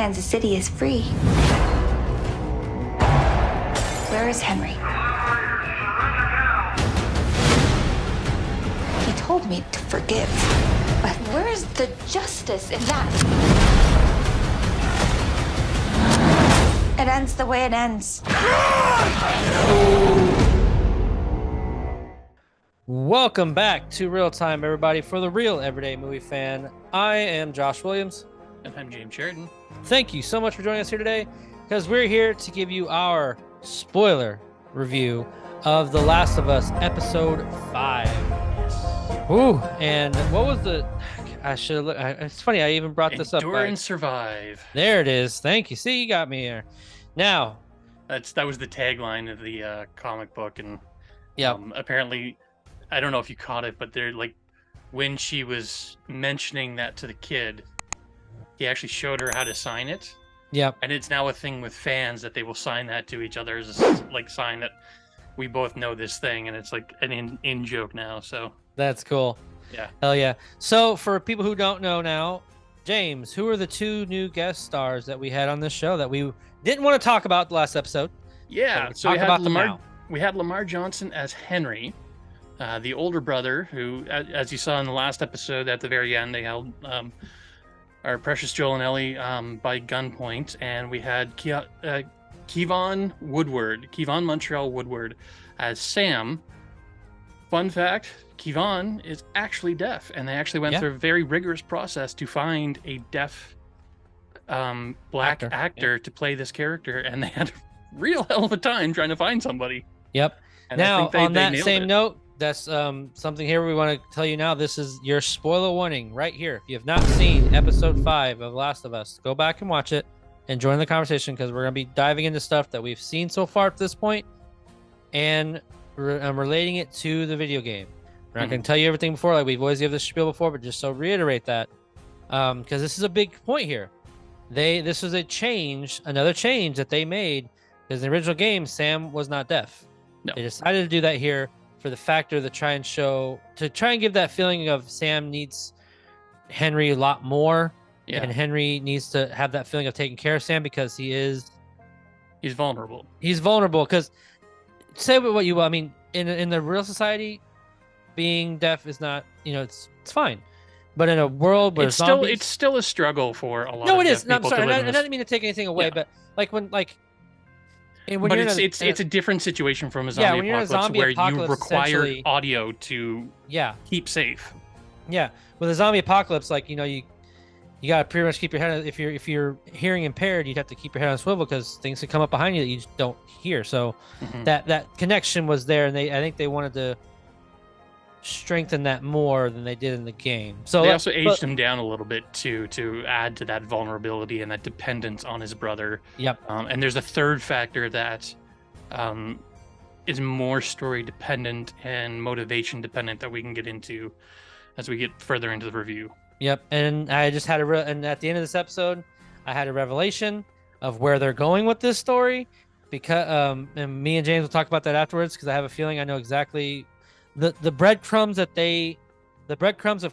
Kansas City is free. Where is Henry? He told me to forgive. But where is the justice in that? It ends the way it ends. Welcome back to Real Time, everybody, for the real everyday movie fan. I am Josh Williams. And I'm James Sheridan. Thank you so much for joining us here today, because we're here to give you our spoiler review of The Last of Us Episode 5. Ooh, and what was the... I should look. It's funny, I even brought this up. Endure and survive. There it is. Thank you. See, you got me here. Now... That was the tagline of the comic book, and yeah, apparently... I don't know if you caught it, but they're like, when she was mentioning that to the kid, he actually showed her how to sign it. Yep. And it's now a thing with fans that they will sign that to each other as a like sign that we both know this thing, and it's like an in joke now. So that's cool. Yeah. Hell yeah. So for people who don't know now, James, who are the two new guest stars that we had on this show that we didn't want to talk about the last episode? Yeah. So we had Lamar Johnson as Henry. The older brother, who, as you saw in the last episode, at the very end, they held our precious Joel and Ellie by gunpoint, and we had Kevon Montreal Woodward as Sam. Fun fact, Kevon is actually deaf, and they actually went through a very rigorous process to find a deaf black actor to play this character, and they had a real hell of a time trying to find somebody. Yep. And now, on that same note, that's something here we want to tell you now. This is your spoiler warning right here. If you have not seen episode 5 of Last of Us, go back and watch it and join the conversation, because we're going to be diving into stuff that we've seen so far at this point and relating it to the video game. We're not going to tell you everything before, like we've always given this spiel before, but just so reiterate that, because this is a big point here. This was another change that they made, because in the original game, Sam was not deaf. No. They decided to do that here for the factor to try and give that feeling of Sam needs Henry a lot more, and Henry needs to have that feeling of taking care of Sam, because he's vulnerable. He's vulnerable, because say what you will. I mean, in the real society, being deaf is not, it's fine, but in a world where it's still a struggle for a lot. No, of it is. deaf No, I'm people sorry. to live I didn't mean to take anything away, but but it's a different situation from a zombie apocalypse where you require audio to keep safe. Yeah, with a zombie apocalypse, you gotta pretty much keep your head. If you're hearing impaired, you'd have to keep your head on a swivel, because things could come up behind you that you just don't hear. So that connection was there, and I think they wanted to strengthen that more than they did in the game. So they also aged him down a little bit to add to that vulnerability and that dependence on his brother. Yep. And there's a third factor that is more story dependent and motivation dependent that we can get into as we get further into the review. Yep. And I just had and at the end of this episode, I had a revelation of where they're going with this story, because and me and James will talk about that afterwards, because I have a feeling I know exactly the breadcrumbs of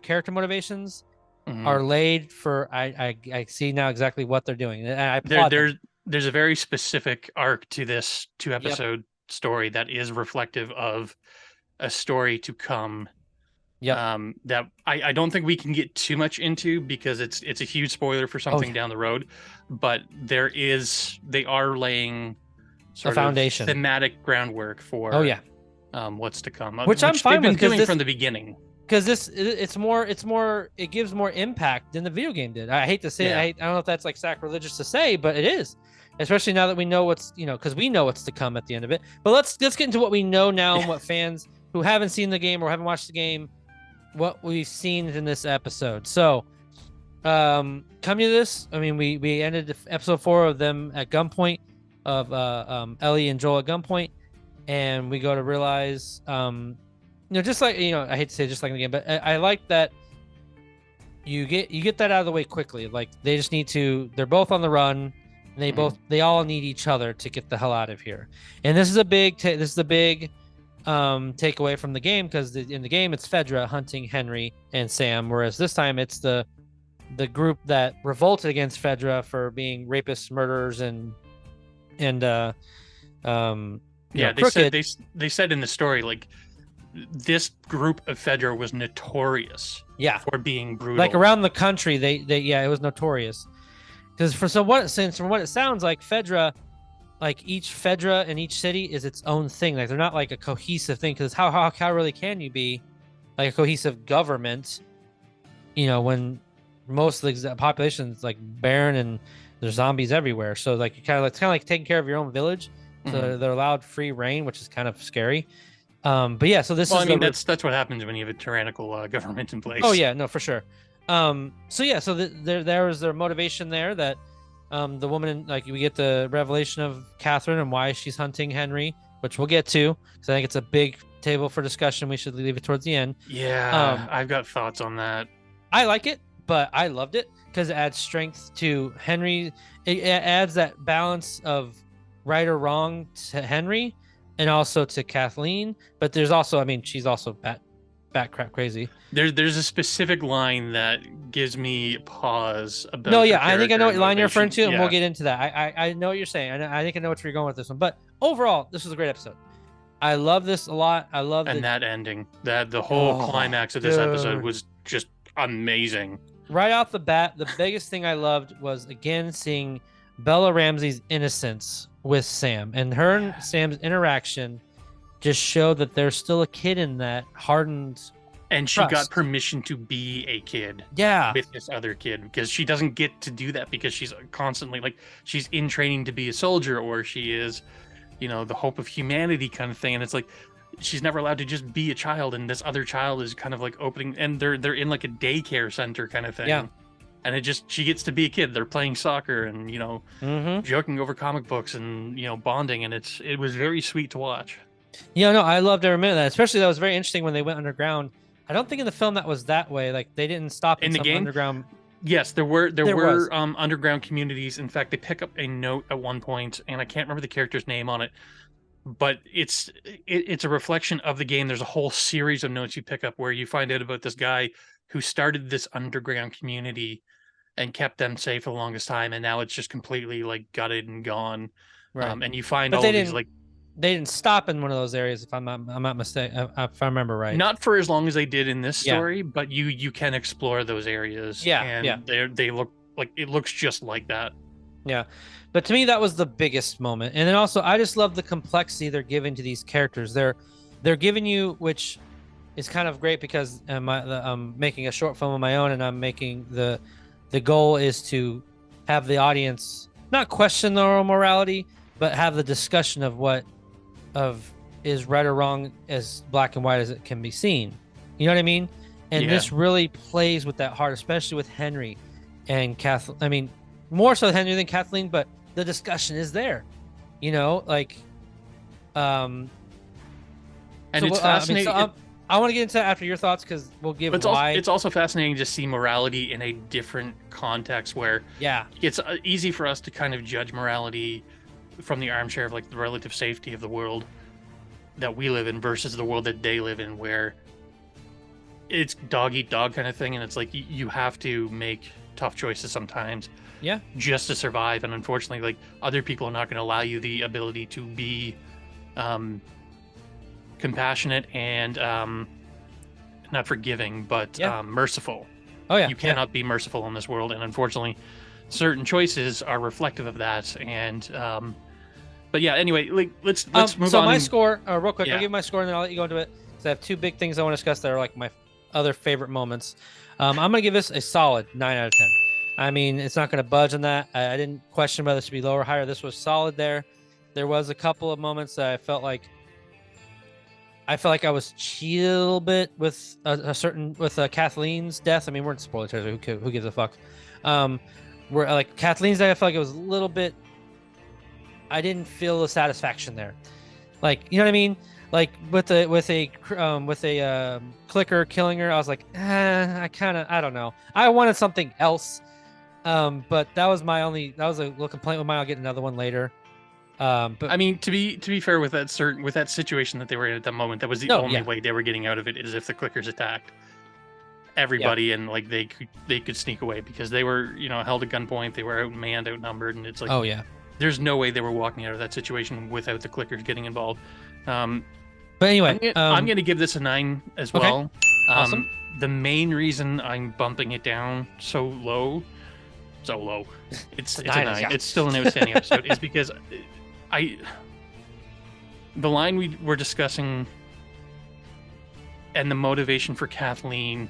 character motivations are laid for. I see now exactly what they're doing. And there's a very specific arc to this 2-episode story that is reflective of a story to come. That I don't think we can get too much into, because it's a huge spoiler for something down the road, but they are laying sort of foundation, thematic groundwork for what's to come, which I'm fine with, doing from the beginning, because it gives more impact than the video game did. I hate to say it. I don't know if that's like sacrilegious to say, but it is, especially now that we know what's because we know what's to come at the end of it. But let's get into what we know now and what fans who haven't seen the game or haven't watched the game, what we've seen in this episode. So coming to this, I mean, we ended episode 4 of them at gunpoint, of Ellie and Joel at gunpoint, and we go to realize just like I hate to say just like in the game, but I like that you get that out of the way quickly. Like they just need to, they're both on the run, and they all need each other to get the hell out of here. And this is a big takeaway from the game, because in the game it's Fedra hunting Henry and Sam, whereas this time it's the the group that revolted against Fedra for being rapists, murderers, and crooked. They said in the story, like, this group of Fedra was notorious for being brutal. Like around the country, they it was notorious. Because from what it sounds like, Fedra, like each Fedra in each city is its own thing. Like they're not like a cohesive thing. Because how really can you be like a cohesive government? You know, when most of the population is like barren and there's zombies everywhere. So like it's kind of like taking care of your own village. So they're allowed free reign, which is kind of scary. But yeah, so this is. I mean, that's what happens when you have a tyrannical government in place. Oh yeah, no, for sure. So there was their motivation there that the woman, like, we get the revelation of Catherine and why she's hunting Henry, which we'll get to, because I think it's a big table for discussion. We should leave it towards the end. Yeah, I've got thoughts on that. I like it, but I loved it because it adds strength to Henry. It adds that balance of right or wrong to Henry and also to Kathleen. But there's also, I mean, she's also bat crap crazy. There's a specific line that gives me pause about. No, yeah, I think I know what line you're referring to, and we'll get into that. I know what you're saying. I think I know what you're going with this one. But overall, this was a great episode. I love this a lot. I love that ending. That the whole climax of this episode was just amazing. Right off the bat, the biggest thing I loved was again seeing Bella Ramsey's innocence with Sam, and her and Sam's interaction just showed that there's still a kid in that hardened. And she got permission to be a kid. Yeah. With this other kid, because she doesn't get to do that because she's constantly like she's in training to be a soldier, or she is, you know, the hope of humanity kind of thing. And it's like she's never allowed to just be a child, and this other child is kind of like opening, and they're in like a daycare center kind of thing. Yeah. And she gets to be a kid. They're playing soccer and, you know, joking over comic books and, you know, bonding, and it was very sweet to watch. Yeah, no, I loved every minute of that. Especially that was very interesting when they went underground. I don't think in the film that was that way. Like they didn't stop in the game underground. Yes, there were underground communities. In fact, they pick up a note at one point, and I can't remember the character's name on it, but it's a reflection of the game. There's a whole series of notes you pick up where you find out about this guy who started this underground community and kept them safe for the longest time, and now it's just completely like gutted and gone. Right. And you find all of these like. They didn't stop in one of those areas, if I'm not mistaken, if I remember right. Not for as long as they did in this story, but you can explore those areas. Yeah, and they look like it looks just like that. Yeah, but to me that was the biggest moment, and then also I just love the complexity they're giving to these characters. They're giving you, which is kind of great because I'm making a short film of my own, and I'm making the goal is to have the audience not question their own morality, but have the discussion of what. Is right or wrong as black and white as it can be seen. You know what I mean? And this really plays with that heart, especially with Henry and Kathleen. I mean, more so Henry than Kathleen, but the discussion is there. You know, like, and so, it's fascinating. I want to get into that after your thoughts because we'll give why. It's also fascinating to see morality in a different context where it's easy for us to kind of judge morality from the armchair of like the relative safety of the world that we live in versus the world that they live in, where it's dog eat dog kind of thing, and it's like you have to make tough choices sometimes just to survive. And unfortunately, like, other people are not going to allow you the ability to be compassionate and not forgiving but merciful. You cannot be merciful in this world, and unfortunately certain choices are reflective of that. And but yeah, anyway, like let's move on. So my score, real quick, I'll give my score and then I'll let you go into it, because I have two big things I want to discuss that are like my other favorite moments. I'm gonna give this a solid 9 out of 10. I mean, it's not gonna budge on that. I didn't question whether this should be lower or higher. This was solid there. There was a couple of moments that I felt like I was cheated a little bit with Kathleen's death. I mean, we're in spoiler territory. Who gives a fuck? Where like Kathleen's death, I felt like it was a little bit. I didn't feel the satisfaction there, like, you know what I mean. Like with a clicker killing her, I was like, I don't know. I wanted something else, but that was a little complaint with mine. I'll get another one later. But I mean, to be fair with that situation that they were in at that moment, that was the only way they were getting out of it, is if the clickers attacked. everybody, and like they could sneak away because they were, you know, held at gunpoint. They were outmanned, outnumbered, and it's like, Oh yeah. there's no way they were walking out of that situation without the clickers getting involved. But anyway, I'm gonna give this a 9 as Okay. well. Awesome. The main reason I'm bumping it down so low, it's a 9. yeah. It's still an outstanding episode. Is because the line we were discussing and the motivation for Kathleen.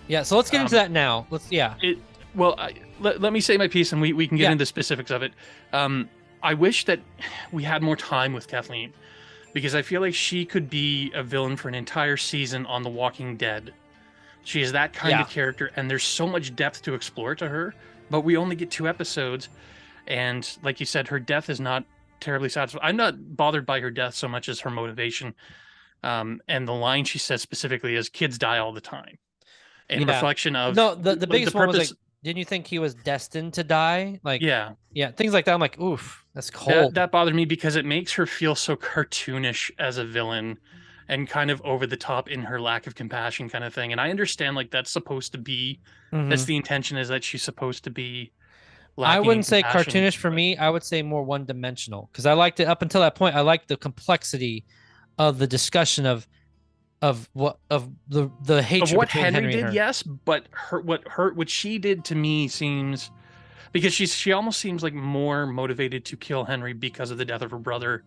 Yeah. So let's get into that now. Let me say my piece, and we can get into the specifics of it. I wish that we had more time with Kathleen, because I feel like she could be a villain for an entire season on The Walking Dead. She is that kind of character, and there's so much depth to explore to her, but we only get 2 episodes. And like you said, her death is not terribly satisfying. I'm not bothered by her death so much as her motivation. And the line she says specifically is, kids die all the time. In reflection of... No, the biggest one was purpose... like, didn't you think he was destined to die? Like, yeah, things like that. I'm like, oof, that's cold. That bothered me because it makes her feel so cartoonish as a villain and kind of over the top in her lack of compassion kind of thing. And I understand, like, that's supposed to be, that's the intention, is that she's supposed to be lacking I wouldn't in say compassion, cartoonish for me. I would say more one-dimensional, because I liked it up until that point. I liked the complexity of the discussion of the hatred of what between Henry and did, her. yes, but what she did to me seems, because she almost seems like more motivated to kill Henry because of the death of her brother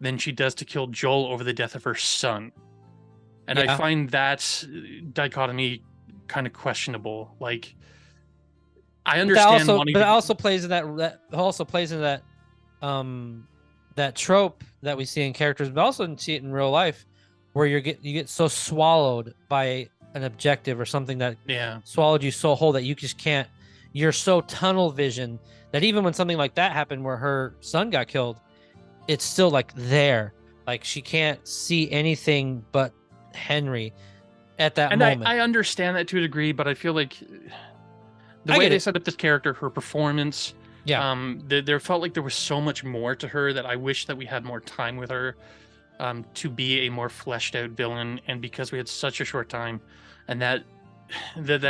than she does to kill Joel over the death of her son. And I find that dichotomy kind of questionable. Like, I understand, but it also plays in that that trope that we see in characters, but also see it in real life, where you get so swallowed by an objective or something that swallowed you so whole that you just can't. You're so tunnel vision that even when something like that happened, where her son got killed, it's still like there. Like, she can't see anything but Henry at that moment. I understand that to a degree, but I feel like the way they set up this character, her performance, there felt like there was so much more to her that I wish that we had more time with her to be a more fleshed out villain. And because we had such a short time, and that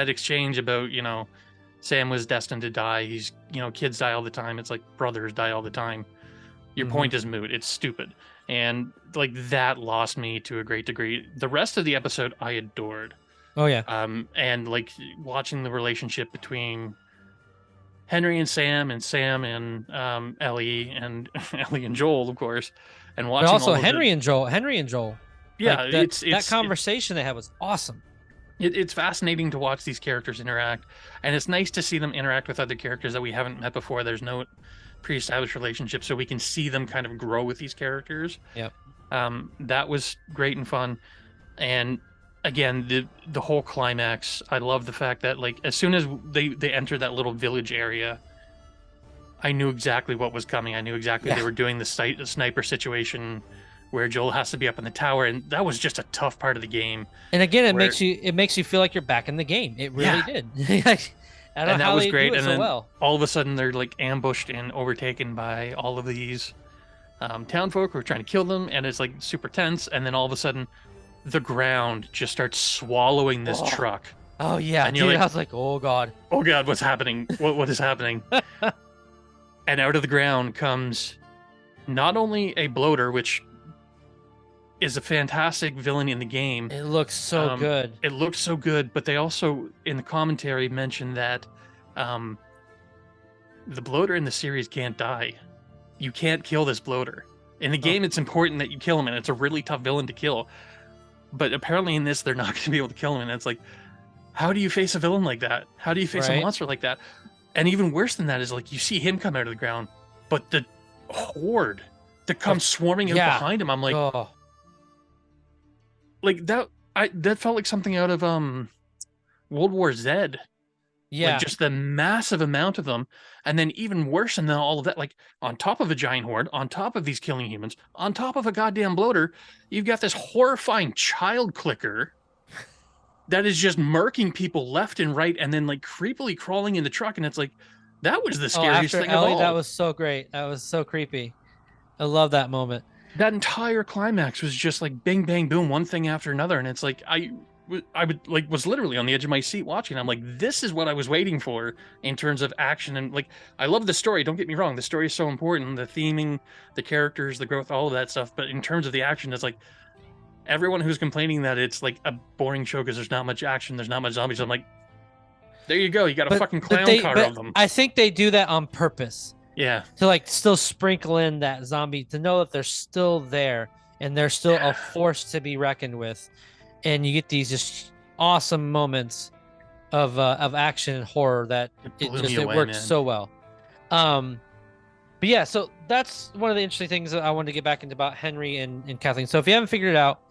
exchange about, you know, Sam was destined to die. He's, you know, kids die all the time. It's like brothers die all the time. Your point is moot. It's stupid. And like, that lost me to a great degree. The rest of the episode I adored. Oh yeah. And like, watching the relationship between Henry and Sam and Ellie and Ellie and Joel, of course, and watching but also all Henry and Joel. Yeah, like that conversation they had was awesome. It's fascinating to watch these characters interact, and it's nice to see them interact with other characters that we haven't met before. There's no pre-established relationship, so we can see them kind of grow with these characters. Yep. That was great and fun. And again, the whole climax, I love the fact that, like, as soon as they entered that little village area, I knew exactly what was coming. I knew exactly they were doing the sniper situation where Joel has to be up in the tower, and that was just a tough part of the game. And again, it makes you feel like you're back in the game. It really did. And that was great. And then all of a sudden, they're like ambushed and overtaken by all of these townfolk who are trying to kill them, and it's like super tense. And then all of a sudden, the ground just starts swallowing this truck. Oh yeah, and I was like, oh god, what's happening? What is happening? And out of the ground comes not only a bloater, which is a fantastic villain in the game. It looks so good. It looks so good, but they also, in the commentary, mentioned that the bloater in the series can't die. You can't kill this bloater. In the game, it's important that you kill him, and it's a really tough villain to kill. But apparently in this, they're not going to be able to kill him, and it's like, how do you face a villain like that? How do you face a monster like that? And even worse than that is, like, you see him come out of the ground, but the horde that comes swarming out behind him, I'm like, like that felt like something out of World War Z. Yeah, like, just the massive amount of them, and then even worse than all of that, like, on top of a giant horde, on top of these killing humans, on top of a goddamn bloater, you've got this horrifying child clicker that is just murking people left and right, and then, like, creepily crawling in the truck, and it's like, that was the scariest thing Ellie, of all. That was so great. That was so creepy. I love that moment. That entire climax was just like bing, bang, boom, one thing after another, and it's like, was literally on the edge of my seat watching. I'm like, this is what I was waiting for in terms of action. And like, I love the story, don't get me wrong, the story is so important, the theming, the characters, the growth, all of that stuff. But in terms of the action, it's like everyone who's complaining that it's like a boring show because there's not much action, there's not much zombies, I'm like, there you go, you got a fucking clown car of them. I think they do that on purpose. Yeah. To like still sprinkle in that zombie, to know that they're still there and they're still a force to be reckoned with. And you get these just awesome moments of action and horror that it works so well. But yeah, so that's one of the interesting things that I wanted to get back into about Henry and Kathleen. So if you haven't figured it out,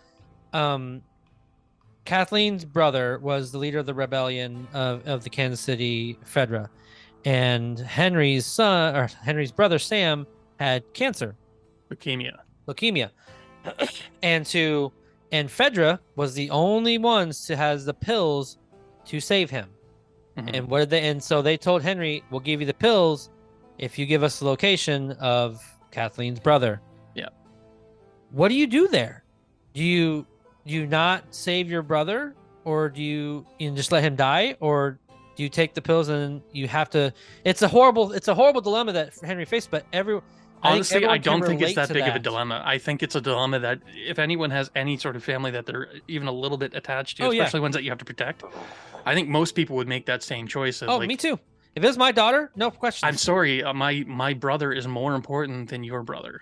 Kathleen's brother was the leader of the rebellion of the Kansas City Fedra, and Henry's brother Sam had cancer, leukemia, and Fedra was the only ones to has the pills to save him. Mm-hmm. And so they told Henry, we'll give you the pills if you give us the location of Kathleen's brother. Yeah. What do you do there? Do you not save your brother, or do you just let him die, or do you take the pills and you have to? It's a horrible dilemma that Henry faced, but honestly, I don't think it's that big of a dilemma. I think it's a dilemma that if anyone has any sort of family that they're even a little bit attached to, especially ones that you have to protect, I think most people would make that same choice. Me too. If it's my daughter, no question. I'm sorry, my brother is more important than your brother.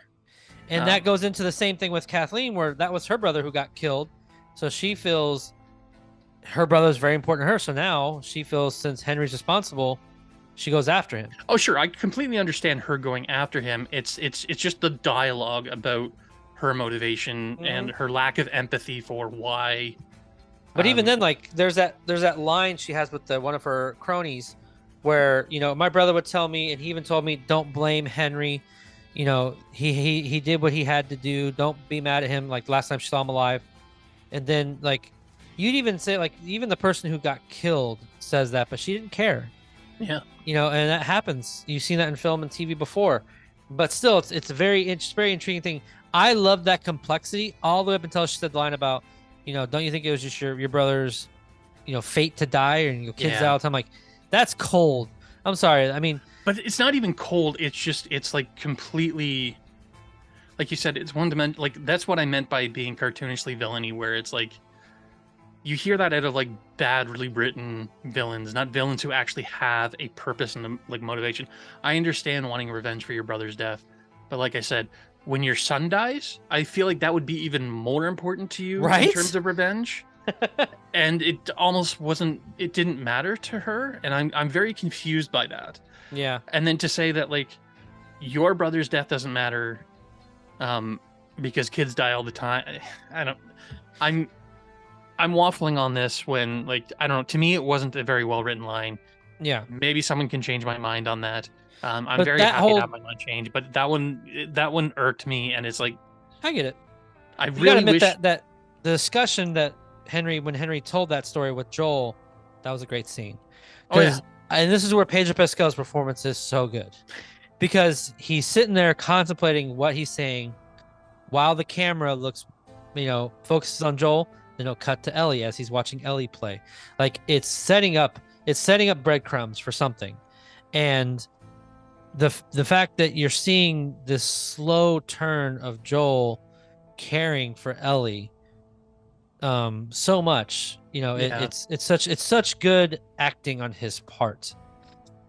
And that goes into the same thing with Kathleen, where that was her brother who got killed. So she feels her brother is very important to her. So now she feels, since Henry's responsible, she goes after him. Oh, sure. I completely understand her going after him. It's just the dialogue about her motivation and her lack of empathy for why. But even then, like, there's that line she has with one of her cronies where, my brother would tell me, and he even told me, don't blame Henry. He did what he had to do. Don't be mad at him. Like last time she saw him alive. And then like you'd even say, like, even the person who got killed says that, but she didn't care. Yeah. And that happens. You've seen that in film and TV before, but still it's a very intriguing thing. I love that complexity all the way up until she said the line about, don't you think it was just your brother's, fate to die, and your kids die all the time? Like, that's cold. I'm sorry. I mean, but it's not even cold. It's like completely, like you said, it's one dimension. Like, that's what I meant by being cartoonishly villainy, where it's like, you hear that out of like badly written villains, not villains who actually have a purpose and like motivation. I understand wanting revenge for your brother's death, but like I said, when your son dies, I feel like that would be even more important to you, right? In terms of revenge. And it almost wasn't. It didn't matter to her, and I'm very confused by that. Yeah. And then to say that like your brother's death doesn't matter, because kids die all the time. I'm waffling on this when, like, I don't know. To me, it wasn't a very well written line. Yeah. Maybe someone can change my mind on that. I'm very happy to have my mind changed, but that one irked me, and it's like, I get it. I you really gotta admit wish that the discussion that when Henry told that story with Joel, that was a great scene. Oh yeah. And this is where Pedro Pascal's performance is so good, because he's sitting there contemplating what he's saying while the camera looks, focuses on Joel. Then it'll cut to Ellie as he's watching Ellie play. Like, it's setting up breadcrumbs for something. And the fact that you're seeing this slow turn of Joel caring for Ellie so much, it's such good acting on his part.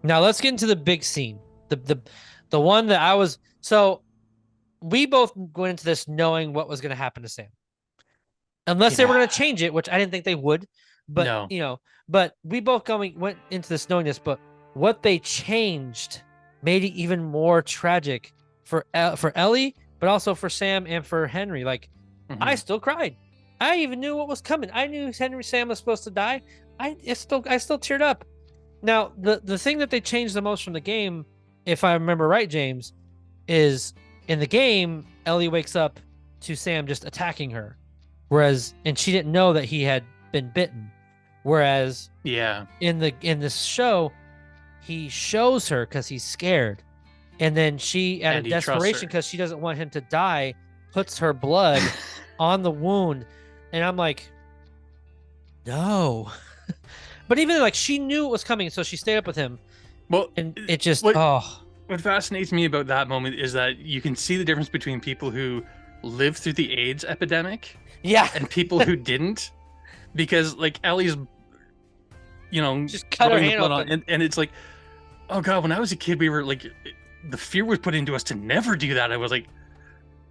Now let's get into the big scene, the one that I was, so we both went into this knowing what was going to happen to Sam, unless they were going to change it, which I didn't think they would, but no. But we both went into this knowing this, but what they changed made it even more tragic for Ellie, but also for Sam and for Henry. Like, I still cried. I even knew what was coming. I knew Sam was supposed to die. I still teared up. Now, the thing that they changed the most from the game, if I remember right, James, is in the game, Ellie wakes up to Sam just attacking her, and she didn't know that he had been bitten. Whereas, in this show, he shows her because he's scared, and then she, out of desperation, because she doesn't want him to die, puts her blood on the wound. And I'm like, No. But even like she knew it was coming, so she stayed up with him, Well, and it just what oh what fascinates me about that moment is that you can see the difference between people who lived through the AIDS epidemic yeah, and people who didn't, because like Ellie's, just cut her rubbing the hand blood on, open. and it's like, oh god, when I was a kid, we were like, the fear was put into us to never do that. I was like,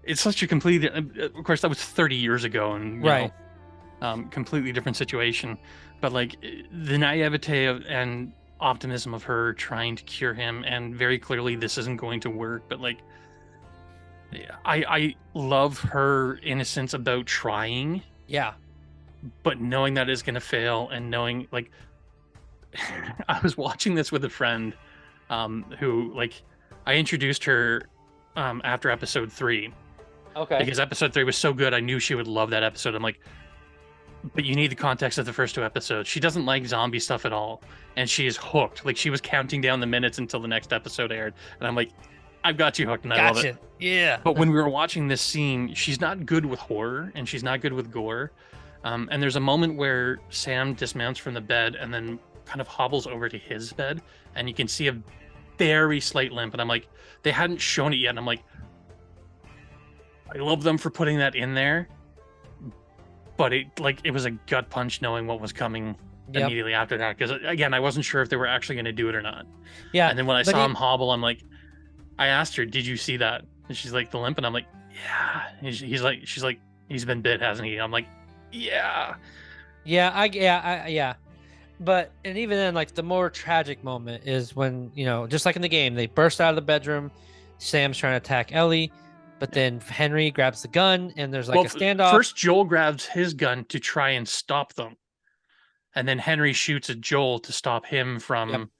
it's such a complete. Of course, that was 30 years ago, and Right. completely different situation. But like the naivete and optimism of her trying to cure him, and very clearly this isn't going to work. But like, I love her innocence about trying, Yeah. but knowing that is going to fail, and knowing like, I was watching this with a friend, who like, I introduced her, after episode 3, Okay. because episode 3 was so good. I knew she would love that episode. I'm like, but you need the context of the first 2 episodes. She doesn't like zombie stuff at all, and she is hooked. Like, she was counting down the minutes until the next episode aired, and I'm like, I've got you hooked, and I love it. Gotcha. Yeah. But when we were watching this scene, she's not good with horror, and she's not good with gore. And there's a moment where Sam dismounts from the bed and then kind of hobbles over to his bed, and you can see a very slight limp. And I'm like, they hadn't shown it yet, and I'm like, I love them for putting that in there, but it was a gut punch knowing what was coming Yep. immediately after that. Because again, I wasn't sure if they were actually going to do it or not. Yeah. And then when I but saw he- him hobble, I'm like, I asked her, "Did you see that?" And she's like, "The limp," and I'm like, "Yeah." And she's like, "He's been bit, hasn't he?" I'm like, "Yeah." Yeah. But and even then, like the more tragic moment is when, just like in the game, they burst out of the bedroom. Sam's trying to attack Ellie, but then Henry grabs the gun and there's like Well, a standoff. first Joel grabs his gun to try and stop them, and then Henry shoots at Joel to stop him from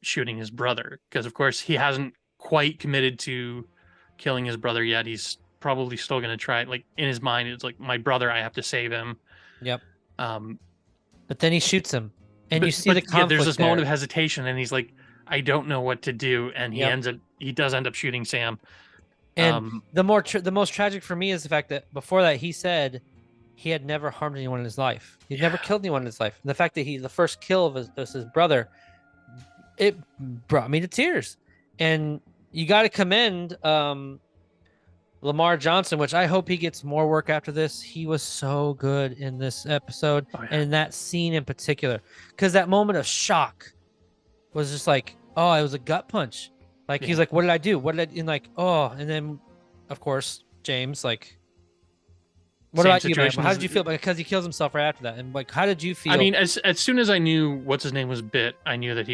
shooting his brother, because of course he hasn't quite committed to killing his brother yet. He's probably still going to try it. Like, in his mind, it's like, my brother, I have to save him. Yep. Um, But then he shoots him, and you see but the conflict there's this there. moment of hesitation, and he's like, I don't know what to do, and Yep. he does end up shooting Sam. And the most tragic for me is the fact that before that he said he had never harmed anyone in his life. He'd never killed anyone in his life. And the fact that the first kill of his brother, it brought me to tears. And you got to commend Lamar Johnson, which I hope he gets more work after this. He was so good in this episode and in that scene in particular, because that moment of shock was just like, oh, it was a gut punch. Like, he's like, what did I do? What did I, and like, oh, and then of course, James, like, what Same about you, man? situation How as- did you feel? Because he kills himself right after that. And like, how did you feel? I mean, as soon as I knew what's his name was bit, I knew that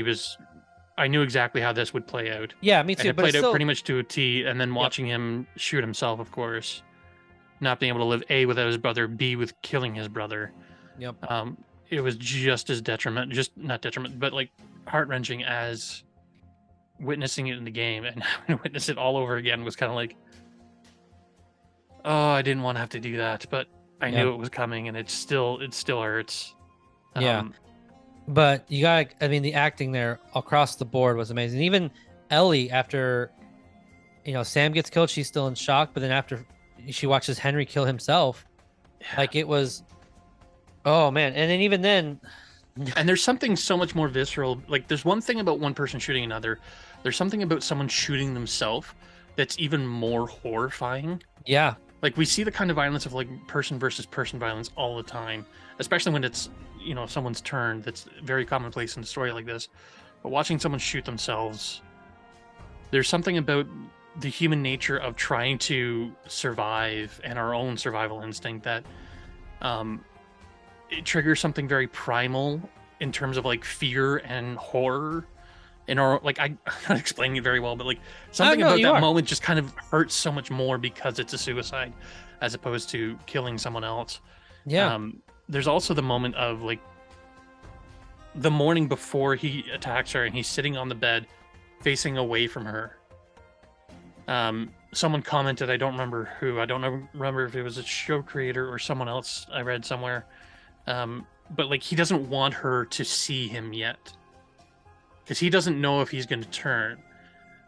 I knew exactly how this would play out. yeah, me And too. it But played it's out still, pretty much to a T, and then watching him shoot himself, of course, not being able to live A, without his brother, B, with killing his brother. yep. It was just as not detriment, but like heart-wrenching as witnessing it in the game, and having to witness it all over again was kind of like, oh, I didn't want to have to do that, but I knew it was coming, and it still hurts. Yeah. But you got to, I mean, the acting there across the board was amazing. Even Ellie, after, Sam gets killed, she's still in shock. But then after she watches Henry kill himself, like, it was, oh, man. And then even then, And there's something so much more visceral. Like, there's one thing about one person shooting another. There's something about someone shooting themselves that's even more horrifying. yeah, Like, we see the kind of violence of like person versus person violence all the time, especially when it's, someone's turn. That's very commonplace in a story like this. But watching someone shoot themselves, there's something about the human nature of trying to survive and our own survival instinct that it triggers something very primal in terms of like fear and horror in our, like, I'm not explaining it very well, but like something no, about you that are. moment just kind of hurts so much more because it's a suicide as opposed to killing someone else. yeah, There's also the moment of like the morning before he attacks her, and he's sitting on the bed facing away from her. Someone commented, I don't remember who, I don't remember if it was a show creator or someone else I read somewhere, but like, he doesn't want her to see him yet, because he doesn't know if he's going to turn,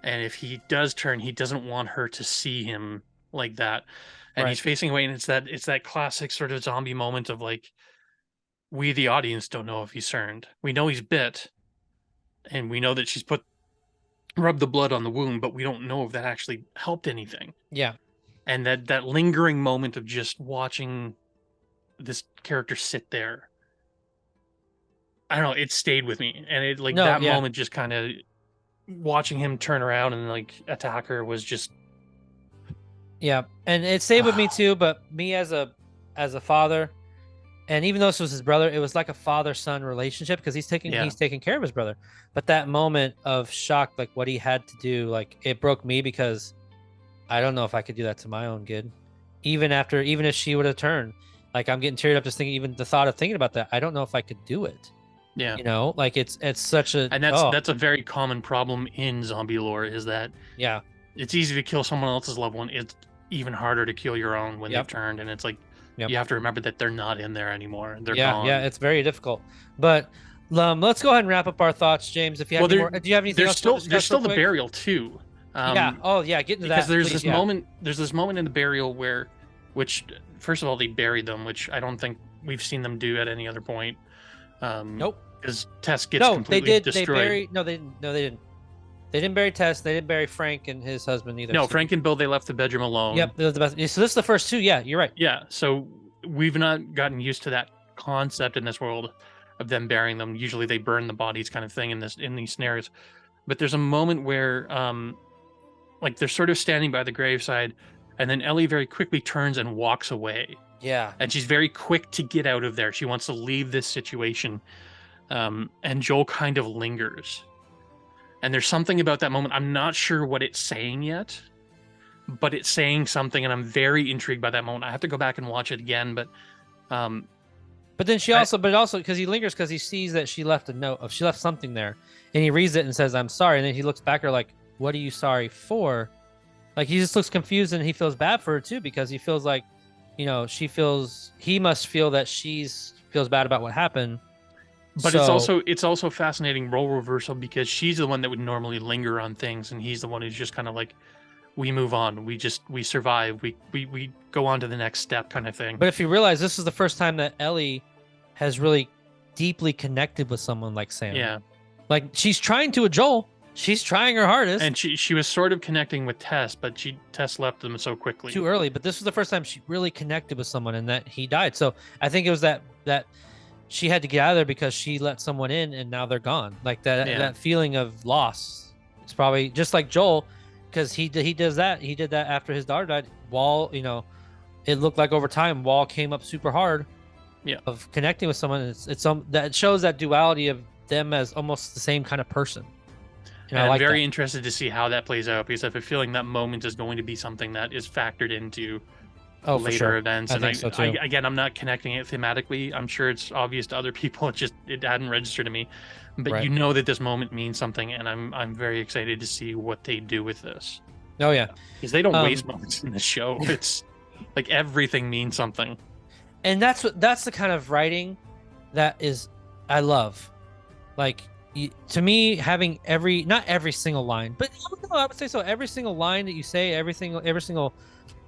and if he does turn, he doesn't want her to see him like that. And Right. he's facing away, and it's that classic sort of zombie moment of like, we, the audience, don't know if he's turned. We know he's bit, and we know that she's rubbed the blood on the wound, but we don't know if that actually helped anything. Yeah. And that lingering moment of just watching this character sit there, I don't know, it stayed with me. And it moment just kind of watching him turn around and like attack her was just, yeah. And it stayed with me too, but me as a father, and even though this was his brother, it was like a father-son relationship because he's taking care of his brother. But that moment of shock, like what he had to do, like it broke me because I don't know if I could do that to my own kid. Even if she would have turned, like I'm getting teared up just thinking, even the thought of thinking about that. I don't know if I could do it. Yeah. You know, like it's such a, and that's a very common problem in zombie lore, is that it's easy to kill someone else's loved one. It's even harder to kill your own when they've turned, and it's like you have to remember that they're not in there anymore. They're gone. Yeah, it's very difficult. But let's go ahead and wrap up our thoughts, James. If you have any more, do you have anything else? There's still the burial too. Get into that. Because there's this moment. There's this moment in the burial which first of all they buried them, which I don't think we've seen them do at any other point. Nope. Because Tess gets completely destroyed. They didn't. They didn't bury Tess. They didn't bury Frank and his husband either. No, Frank and Bill, they left the bedroom alone. Yep, they were the best. So this is the first two. Yeah, you're right. Yeah, so we've not gotten used to that concept in this world of them burying them. Usually they burn the bodies, kind of thing, in these scenarios. But there's a moment where, like they're sort of standing by the graveside, and then Ellie very quickly turns and walks away. Yeah, and she's very quick to get out of there. She wants to leave this situation, and Joel kind of lingers. And there's something about that moment. I'm not sure what it's saying yet, but it's saying something, and I'm very intrigued by that moment. I have to go back and watch it again, but then she also because he lingers because he sees that she left a note, she left something there, and he reads it and says, "I'm sorry," and then he looks back at her like, "What are you sorry for?" Like he just looks confused, and he feels bad for her too because he feels like, he must feel that feels bad about what happened. But it's also fascinating role reversal because she's the one that would normally linger on things, and he's the one who's just kind of like, we move on, we survive, we go on to the next step, kind of thing. But if you realize, this is the first time that Ellie has really deeply connected with someone like Sam. Yeah, like she's trying to with Joel. She's trying her hardest, and she was sort of connecting with Tess, but Tess left them so quickly, too early. But this was the first time she really connected with someone, and that he died. So I think it was that she had to get out of there because she let someone in and now they're gone. Like that feeling of loss. It's probably just like Joel, because he does that. He did that after his daughter died. Wall, it looked like over time Wall came up super hard. Yeah. Of connecting with someone. That shows that duality of them as almost the same kind of person. And I'm very interested to see how that plays out, because I have a feeling that moment is going to be something that is factored into later events. I think so too. Again, I'm not connecting it thematically. I'm sure it's obvious to other people. It hadn't registered to me, but right. You know that this moment means something, and I'm very excited to see what they do with this. Oh yeah, because they don't waste moments in the show. It's like everything means something, and that's the kind of writing that I love. Like to me, having not every single line, but I would say so. Every single line that you say, every single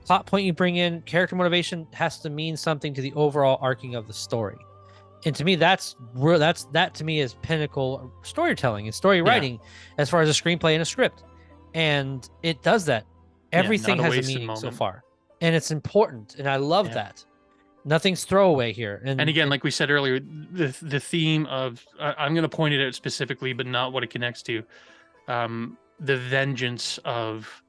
plot point you bring in, character motivation has to mean something to the overall arcing of the story. And to me, that to me is pinnacle storytelling and story writing, as far as a screenplay and a script. And it does that. Everything has a meaning so far, and it's important. And I love that. Nothing's throwaway here. And again, like we said earlier, the theme of I'm going to point it out specifically, but not what it connects to. The vengeance of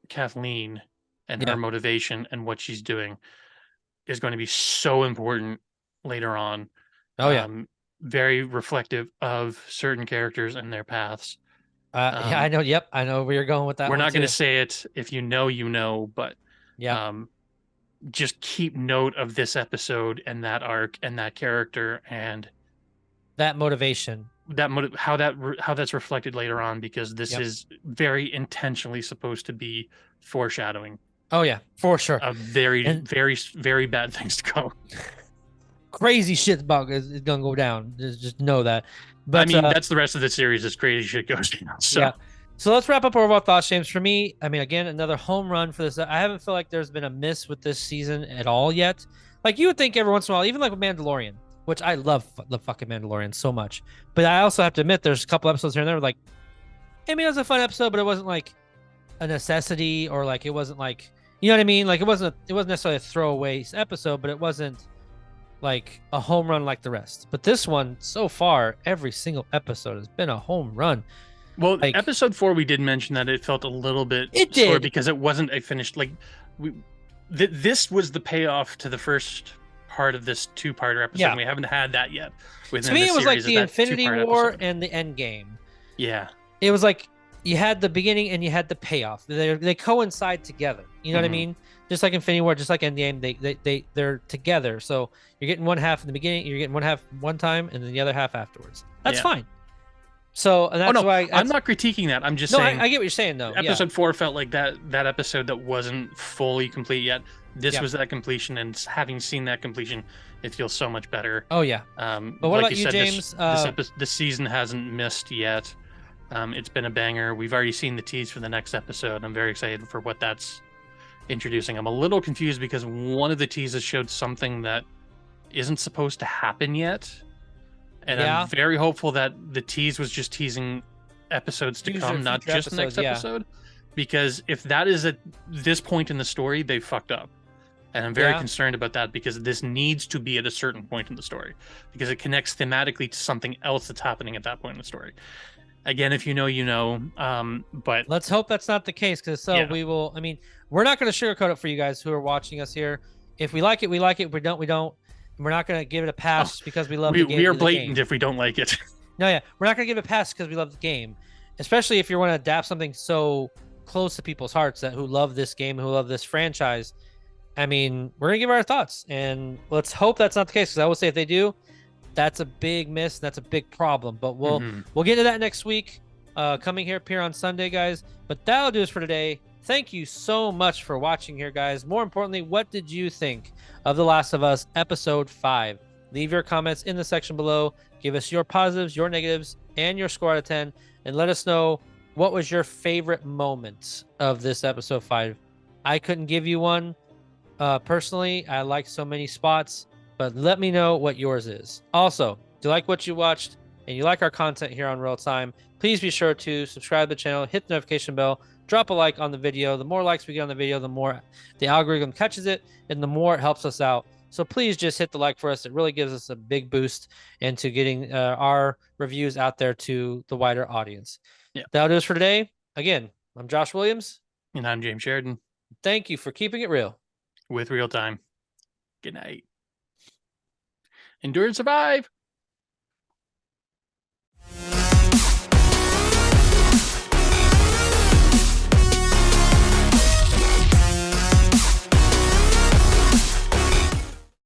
Kathleen and her motivation and what she's doing is going to be so important later on. Very reflective of certain characters and their paths. I know. Yep, I know where you're going with that. We're not going to say it. If you know, but just keep note of this episode and that arc and that character and that motivation. How that's reflected later on, because this is very intentionally supposed to be foreshadowing. Oh yeah, for sure. Of very very bad things to come. Crazy shit is gonna go down. Just know that. But I mean, that's the rest of the series. As crazy shit goes down. So let's wrap up our overall thoughts, James. For me, I mean, again, another home run for this. I haven't felt like there's been a miss with this season at all yet. Like you would think every once in a while, even like with Mandalorian, which I love the fucking Mandalorian so much. But I also have to admit, there's a couple episodes here and there like, I mean, it was a fun episode, but it wasn't like a necessity or like it wasn't like, you know what I mean? Like it wasn't necessarily a throwaway episode, but it wasn't like a home run like the rest. But this one, so far, every single episode has been a home run. Well, Like, episode 4, we did mention that it felt a little bit It slower did. because it wasn't a finished, like, this was the payoff to the first part of this 2-parter episode. Yeah. And we haven't had that yet. To me, it was like the Infinity War and the End Game. Yeah. It was like you had the beginning and you had the payoff. They coincide together. You know what I mean? Just like Infinity War, just like Endgame, they're together. So you're getting one half in the beginning, you're getting one half one time, and then the other half afterwards. That's fine. So and that's why I'm not critiquing that. I'm just no, saying. I get what you're saying though. Episode 4 felt like that episode that wasn't fully complete yet. This Yeah. was that completion, and having seen that completion, it feels so much better. Oh yeah. But what about you, James? This season hasn't missed yet. It's been a banger. We've already seen the tease for the next episode. I'm very excited for what that's introducing. I'm a little confused because one of the teases showed something that isn't supposed to happen yet. And I'm very hopeful that the tease was just teasing episodes to come, not just the next episode. Because if that is at this point in the story, they fucked up. And I'm very concerned about that because this needs to be at a certain point in the story. Because it connects thematically to something else that's happening at that point in the story. Again, if you know, you know. But let's hope that's not the case, because we will. I mean, we're not going to sugarcoat it for you guys who are watching us here. If we like it, we like it. If we don't, we don't. We're not going to give it a pass because we love the game. We are blatant if we don't like it. No, yeah, we're not going to give it a pass because we love the game, especially if you want to adapt something so close to people's hearts who love this game, who love this franchise. I mean, we're going to give our thoughts, and let's hope that's not the case, because I will say if they do, that's a big miss. That's a big problem. But we'll get into that next week. Coming here on Sunday, guys. But that'll do us for today. Thank you so much for watching here, guys. More importantly, what did you think of The Last of Us Episode 5? Leave your comments in the section below. Give us your positives, your negatives, and your score out of 10. And let us know what was your favorite moment of this Episode 5. I couldn't give you one. Personally, I like so many spots. But let me know what yours is. Also, if you like what you watched and you like our content here on Real Time, please be sure to subscribe to the channel, hit the notification bell, drop a like on the video. The more likes we get on the video, the more the algorithm catches it, and the more it helps us out. So please just hit the like for us. It really gives us a big boost into getting our reviews out there to the wider audience. Yeah. That'll do us for today. Again, I'm Josh Williams. And I'm James Sheridan. Thank you for keeping it real. With Real Time. Good night. Endure and survive.